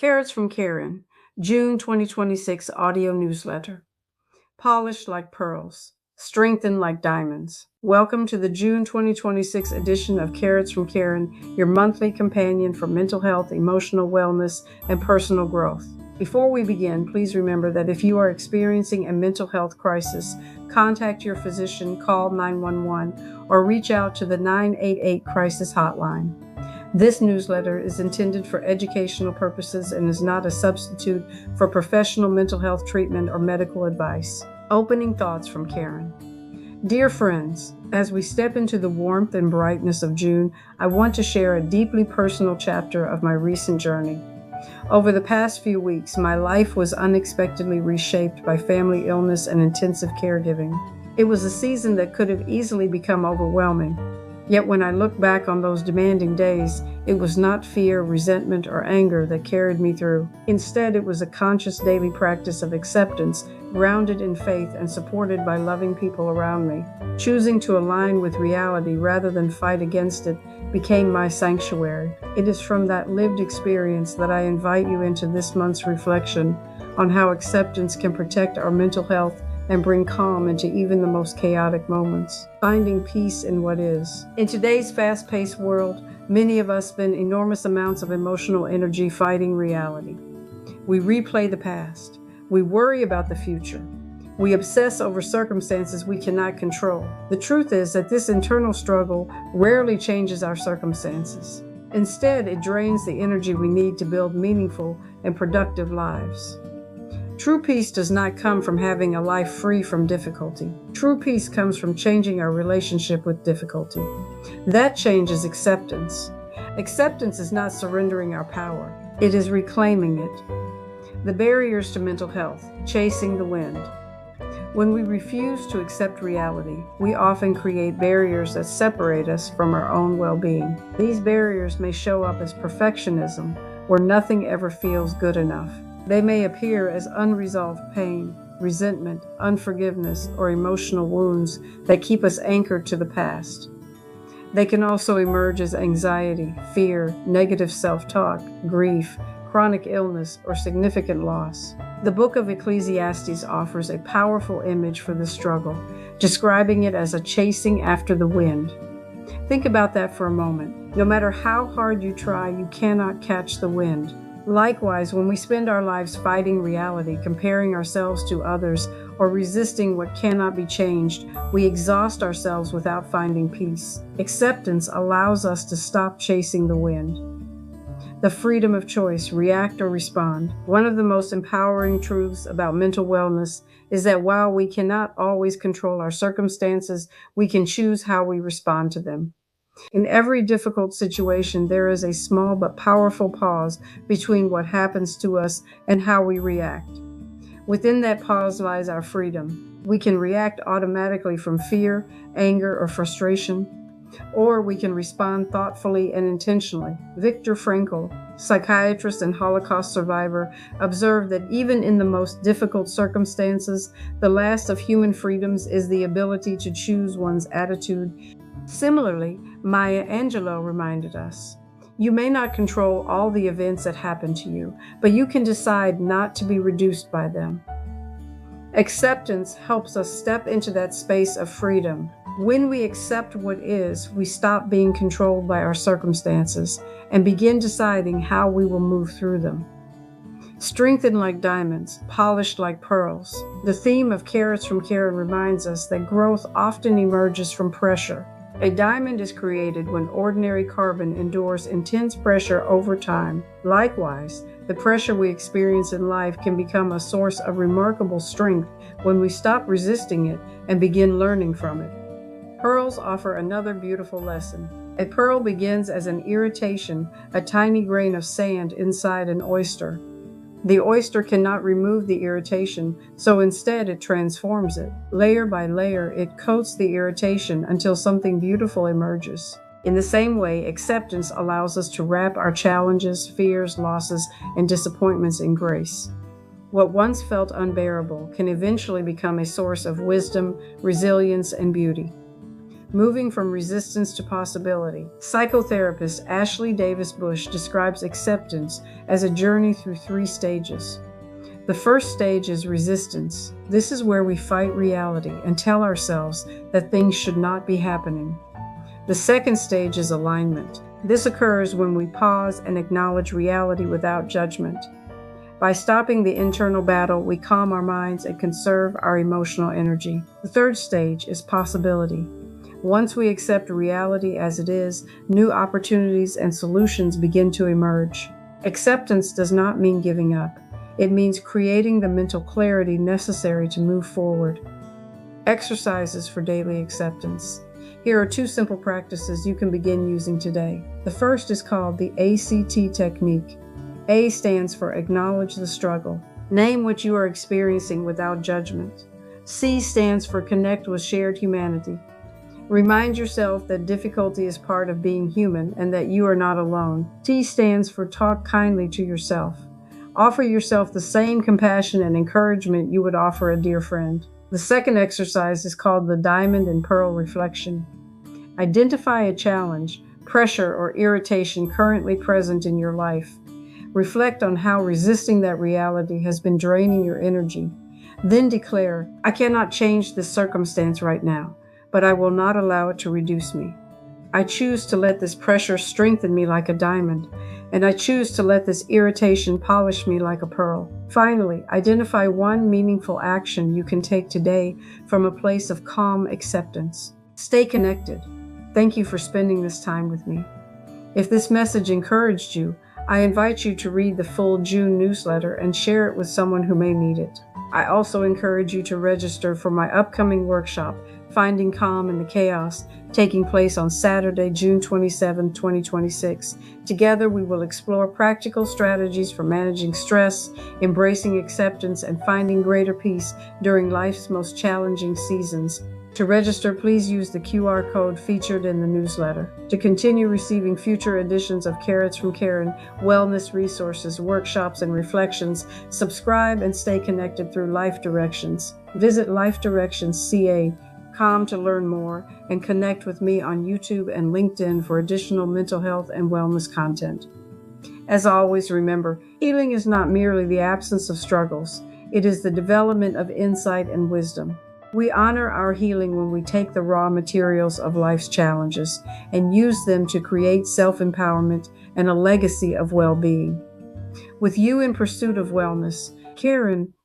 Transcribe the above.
Carats from Caryn, June 2026 audio newsletter. Polished like pearls, strengthened like diamonds. Welcome to the June 2026 edition of Carats from Caryn, your monthly companion for mental health, emotional wellness, and personal growth. Before we begin, please remember that if you are experiencing a mental health crisis, contact your physician, call 911, or reach out to the 988 crisis hotline. This newsletter is intended for educational purposes and is not a substitute for professional mental health treatment or medical advice. Opening thoughts from Caryn. Dear friends, as we step into the warmth and brightness of June, I want to share a deeply personal chapter of my recent journey. Over the past few weeks, my life was unexpectedly reshaped by family illness and intensive caregiving. It was a season that could have easily become overwhelming. Yet when I look back on those demanding days, it was not fear, resentment, or anger that carried me through. Instead, it was a conscious daily practice of acceptance, grounded in faith and supported by loving people around me. Choosing to align with reality rather than fight against it became my sanctuary. It is from that lived experience that I invite you into this month's reflection on how acceptance can protect our mental health and bring calm into even the most chaotic moments. Finding peace in what is. In today's fast-paced world, many of us spend enormous amounts of emotional energy fighting reality. We replay the past. We worry about the future. We obsess over circumstances we cannot control. The truth is that this internal struggle rarely changes our circumstances. Instead, it drains the energy we need to build meaningful and productive lives. True peace does not come from having a life free from difficulty. True peace comes from changing our relationship with difficulty. That change is acceptance. Acceptance is not surrendering our power. It is reclaiming it. The barriers to mental health, chasing the wind. When we refuse to accept reality, we often create barriers that separate us from our own well-being. These barriers may show up as perfectionism, where nothing ever feels good enough. They may appear as unresolved pain, resentment, unforgiveness, or emotional wounds that keep us anchored to the past. They can also emerge as anxiety, fear, negative self-talk, grief, chronic illness, or significant loss. The book of Ecclesiastes offers a powerful image for the struggle, describing it as a chasing after the wind. Think about that for a moment. No matter how hard you try, you cannot catch the wind. Likewise, when we spend our lives fighting reality, comparing ourselves to others, or resisting what cannot be changed, we exhaust ourselves without finding peace. Acceptance allows us to stop chasing the wind. The freedom of choice, react or respond. One of the most empowering truths about mental wellness is that while we cannot always control our circumstances, we can choose how we respond to them. In every difficult situation, there is a small but powerful pause between what happens to us and how we react. Within that pause lies our freedom. We can react automatically from fear, anger, or frustration, or we can respond thoughtfully and intentionally. Viktor Frankl, psychiatrist and Holocaust survivor, observed that even in the most difficult circumstances, the last of human freedoms is the ability to choose one's attitude. Similarly, Maya Angelou reminded us, you may not control all the events that happen to you, but you can decide not to be reduced by them. Acceptance helps us step into that space of freedom. When we accept what is, we stop being controlled by our circumstances and begin deciding how we will move through them. Strengthened like diamonds, polished like pearls. The theme of Carats from Caryn reminds us that growth often emerges from pressure. A diamond is created when ordinary carbon endures intense pressure over time. Likewise, the pressure we experience in life can become a source of remarkable strength when we stop resisting it and begin learning from it. Pearls offer another beautiful lesson. A pearl begins as an irritation, a tiny grain of sand inside an oyster. The oyster cannot remove the irritation, so instead it transforms it. Layer by layer, it coats the irritation until something beautiful emerges. In the same way, acceptance allows us to wrap our challenges, fears, losses, and disappointments in grace. What once felt unbearable can eventually become a source of wisdom, resilience, and beauty. moving from resistance to possibility. Psychotherapist Ashley Davis Bush describes acceptance as a journey through 3 stages. The first stage is resistance. This is where we fight reality and tell ourselves that things should not be happening. The second stage is alignment. This occurs when we pause and acknowledge reality without judgment. By stopping the internal battle, we calm our minds and conserve our emotional energy. The third stage is possibility. Once we accept reality as it is, new opportunities and solutions begin to emerge. Acceptance does not mean giving up. It means creating the mental clarity necessary to move forward. Exercises for daily acceptance. Here are 2 simple practices you can begin using today. The first is called the ACT technique. A stands for acknowledge the struggle. Name what you are experiencing without judgment. C stands for connect with shared humanity. Remind yourself that difficulty is part of being human and that you are not alone. T stands for talk kindly to yourself. Offer yourself the same compassion and encouragement you would offer a dear friend. The second exercise is called the Diamond and Pearl Reflection. Identify a challenge, pressure, or irritation currently present in your life. Reflect on how resisting that reality has been draining your energy. Then declare, I cannot change this circumstance right now, but I will not allow it to reduce me. I choose to let this pressure strengthen me like a diamond, and I choose to let this irritation polish me like a pearl. Finally, identify one meaningful action you can take today from a place of calm acceptance. Stay connected. Thank you for spending this time with me. If this message encouraged you, I invite you to read the full June newsletter and share it with someone who may need it. I also encourage you to register for my upcoming workshop, Finding Calm in the Chaos, taking place on Saturday, June 27, 2026. Together, we will explore practical strategies for managing stress, embracing acceptance, and finding greater peace during life's most challenging seasons. To register, please use the QR code featured in the newsletter. To continue receiving future editions of Carats from Caryn, wellness resources, workshops, and reflections, subscribe and stay connected through Life Directions. Visit lifedirections.ca.com to learn more and connect with me on YouTube and LinkedIn for additional mental health and wellness content. As always, remember, healing is not merely the absence of struggles. It is the development of insight and wisdom. We honor our healing when we take the raw materials of life's challenges and use them to create self-empowerment and a legacy of well-being. With you in pursuit of wellness, Caryn